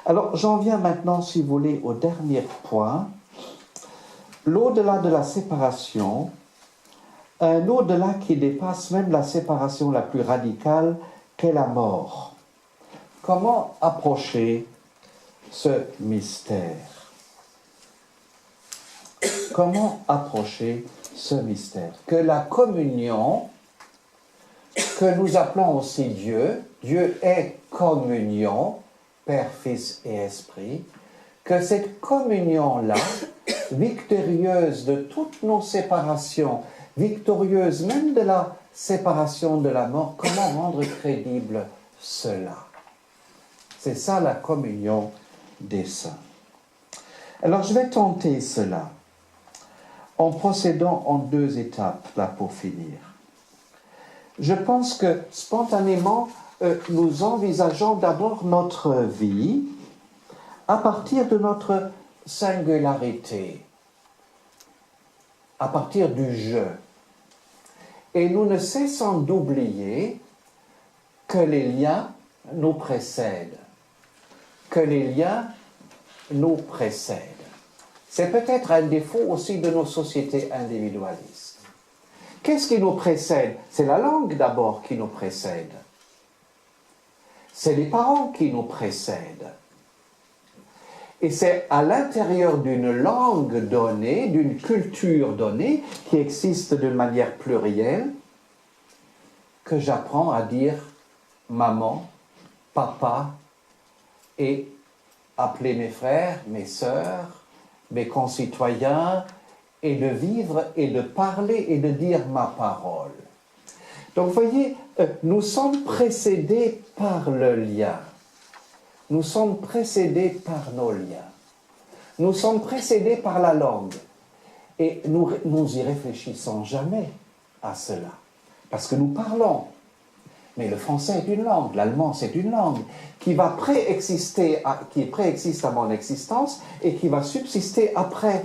Alors, j'en viens maintenant, si vous voulez, au dernier point. L'au-delà de la séparation, un au-delà qui dépasse même la séparation la plus radicale qu'est la mort. Comment approcher ce mystère? Comment approcher ce mystère? Que la communion, que nous appelons aussi Dieu, Dieu est communion, Père, Fils et Esprit, que cette communion-là, victorieuse de toutes nos séparations, victorieuse même de la séparation de la mort, comment rendre crédible cela? C'est ça la communion des saints. Alors je vais tenter cela en procédant en 2 étapes, là pour finir. Je pense que spontanément, nous envisageons d'abord notre vie à partir de notre singularité, à partir du je. Et nous ne cessons d'oublier que les liens nous précèdent, que les liens nous précèdent. C'est peut-être un défaut aussi de nos sociétés individualistes. Qu'est-ce qui nous précède? C'est la langue d'abord qui nous précède. C'est les parents qui nous précèdent. Et c'est à l'intérieur d'une langue donnée, d'une culture donnée, qui existe de manière plurielle, que j'apprends à dire maman, papa, et appeler mes frères, mes sœurs, mes concitoyens, et de vivre et de parler et de dire ma parole. Donc, vous voyez, nous sommes précédés par le lien. Nous sommes précédés par nos liens. Nous sommes précédés par la langue. Et nous y réfléchissons jamais à cela. Parce que nous parlons. Mais le français est une langue, l'allemand c'est une langue qui va qui préexiste à mon existence et qui va subsister après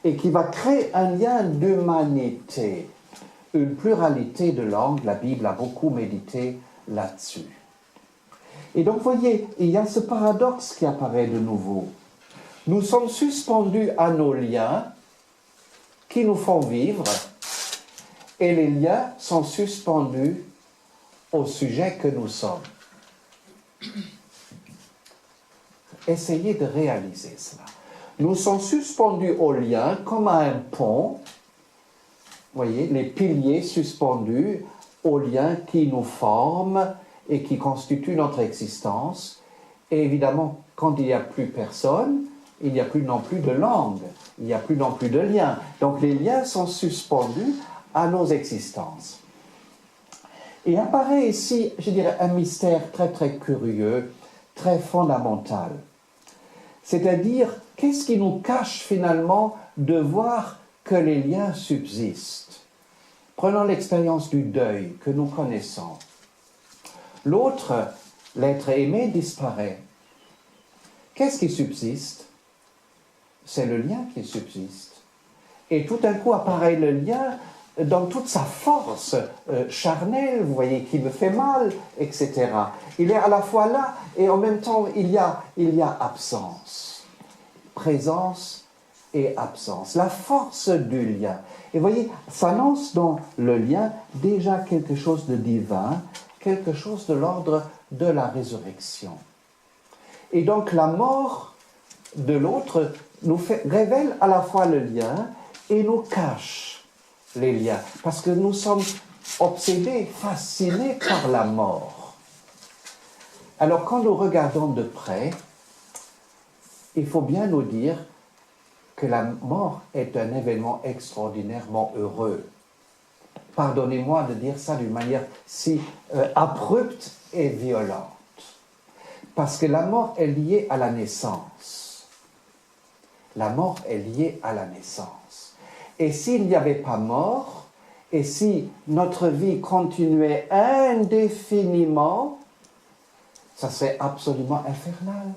et qui va créer un lien d'humanité, une pluralité de langues. La Bible a beaucoup médité là-dessus. Et donc, vous voyez, il y a ce paradoxe qui apparaît de nouveau. Nous sommes suspendus à nos liens qui nous font vivre, et les liens sont suspendus au sujet que nous sommes. Essayez de réaliser cela. Nous sommes suspendus aux liens comme à un pont, vous voyez, les piliers suspendus aux liens qui nous forment et qui constituent notre existence. Et évidemment, quand il n'y a plus personne, il n'y a plus non plus de langue, il n'y a plus non plus de liens. Donc les liens sont suspendus à nos existences. Et apparaît ici, je dirais, un mystère très très curieux, très fondamental. C'est-à-dire, qu'est-ce qui nous cache finalement de voir que les liens subsistent? Prenons l'expérience du deuil que nous connaissons. L'autre, l'être aimé, disparaît. Qu'est-ce qui subsiste? C'est le lien qui subsiste. Et tout d'un coup apparaît le lien dans toute sa force charnelle, vous voyez, qui me fait mal, etc. Il est à la fois là et en même temps il y a absence. Présence et absence. La force du lien. Et vous voyez, s'annonce dans le lien déjà quelque chose de divin, quelque chose de l'ordre de la résurrection. Et donc la mort de l'autre révèle à la fois le lien et nous cache les liens, parce que nous sommes obsédés, fascinés par la mort. Alors quand nous regardons de près, il faut bien nous dire que la mort est un événement extraordinairement heureux. Pardonnez-moi de dire ça d'une manière si abrupte et violente. Parce que la mort est liée à la naissance. La mort est liée à la naissance. Et s'il n'y avait pas mort, et si notre vie continuait indéfiniment, ça serait absolument infernal.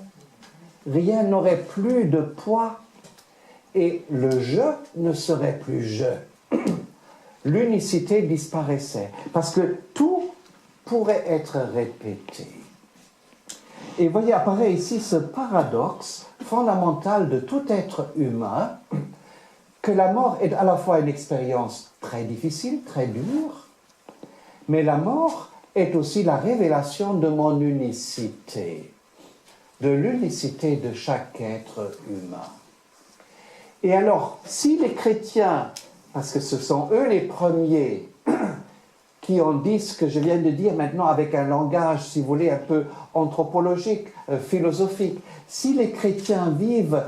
Rien n'aurait plus de poids. Et le je ne serait plus je. L'unicité disparaissait. Parce que tout pourrait être répété. Et voyez, apparaît ici ce paradoxe fondamental de tout être humain, que la mort est à la fois une expérience très difficile, très dure, mais la mort est aussi la révélation de mon unicité, de l'unicité de chaque être humain. Et alors, si les chrétiens, parce que ce sont eux les premiers qui ont dit ce que je viens de dire maintenant avec un langage, si vous voulez, un peu anthropologique, philosophique, si les chrétiens vivent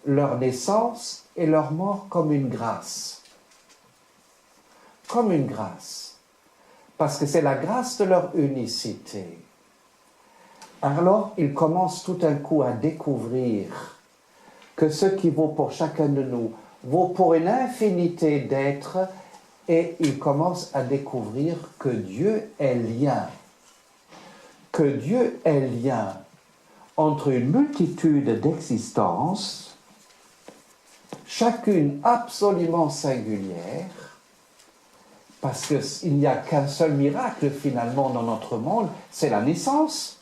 leur naissance et leur mort comme une grâce, parce que c'est la grâce de leur unicité, alors ils commencent tout d'un coup à découvrir que ce qui vaut pour chacun de nous vaut pour une infinité d'êtres, et ils commencent à découvrir que Dieu est lien, entre une multitude d'existences, chacune absolument singulière, parce qu'il n'y a qu'un seul miracle finalement dans notre monde, c'est la naissance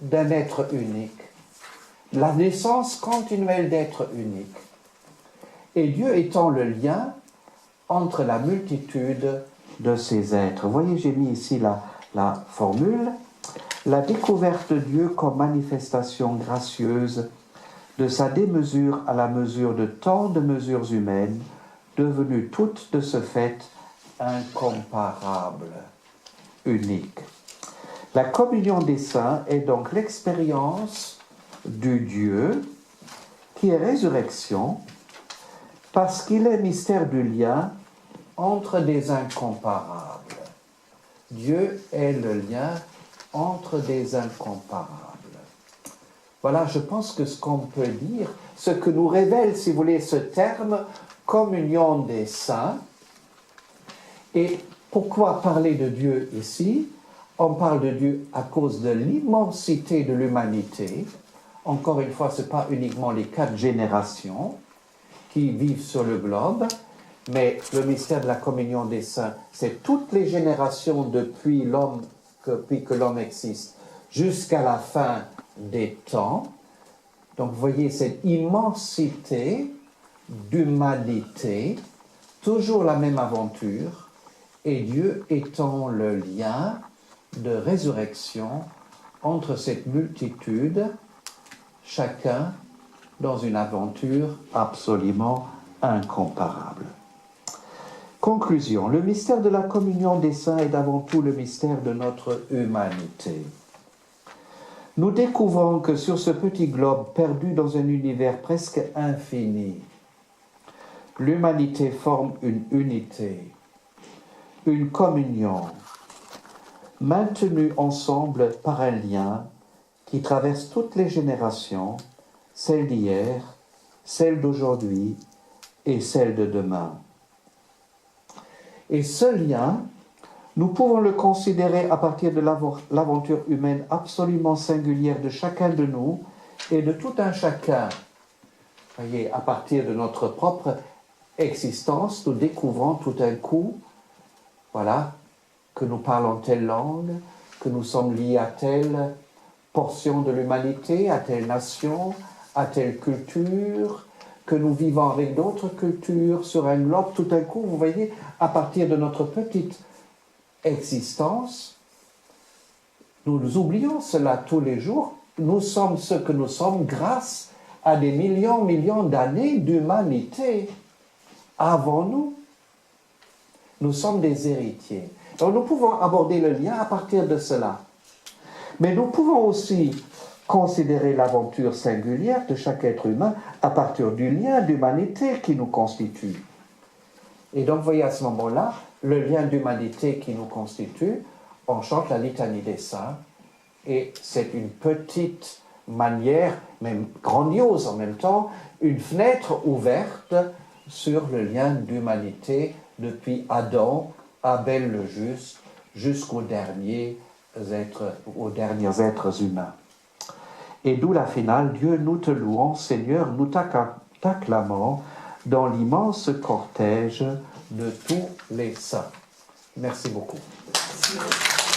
d'un être unique, la naissance continuelle d'êtres uniques. Et Dieu étant le lien entre la multitude de ces êtres. Vous voyez, j'ai mis ici la formule. La découverte de Dieu comme manifestation gracieuse de sa démesure à la mesure de tant de mesures humaines, devenues toutes de ce fait incomparables, uniques. La communion des saints est donc l'expérience du Dieu qui est résurrection, parce qu'il est mystère du lien entre des incomparables. Dieu est le lien entre des incomparables. Voilà, je pense que ce qu'on peut dire, ce que nous révèle, si vous voulez, ce terme communion des saints. Et pourquoi parler de Dieu ici? On parle de Dieu à cause de l'immensité de l'humanité. Encore une fois, ce n'est pas uniquement les 4 générations qui vivent sur le globe, mais le mystère de la communion des saints, c'est toutes les générations depuis que l'homme existe, jusqu'à la fin des temps. Donc vous voyez cette immensité d'humanité, toujours la même aventure, et Dieu étant le lien de résurrection entre cette multitude, chacun dans une aventure absolument incomparable. Conclusion. Le mystère de la communion des saints est avant tout le mystère de notre humanité. Nous découvrons que sur ce petit globe perdu dans un univers presque infini, l'humanité forme une unité, une communion, maintenue ensemble par un lien qui traverse toutes les générations, celle d'hier, celle d'aujourd'hui et celle de demain. Et ce lien, nous pouvons le considérer à partir de l'aventure humaine absolument singulière de chacun de nous et de tout un chacun. Voyez, à partir de notre propre existence, nous découvrons tout d'un coup, voilà, que nous parlons telle langue, que nous sommes liés à telle portion de l'humanité, à telle nation, à telle culture, que nous vivons avec d'autres cultures sur un globe. Tout d'un coup, vous voyez, à partir de notre petite existence, nous oublions cela tous les jours. Nous sommes ce que nous sommes grâce à des millions d'années d'humanité avant nous. Nous sommes des héritiers. Donc nous pouvons aborder le lien à partir de cela. Mais nous pouvons aussi considérer l'aventure singulière de chaque être humain à partir du lien d'humanité qui nous constitue. Et donc, vous voyez, à ce moment-là, le lien d'humanité qui nous constitue, on chante la litanie des saints, et c'est une petite manière, même grandiose en même temps, une fenêtre ouverte sur le lien d'humanité depuis Adam, Abel le juste, jusqu'aux derniers êtres humains. Et d'où la finale, Dieu, nous te louons, Seigneur, nous t'acclamons dans l'immense cortège de tous les saints. Merci beaucoup. Merci.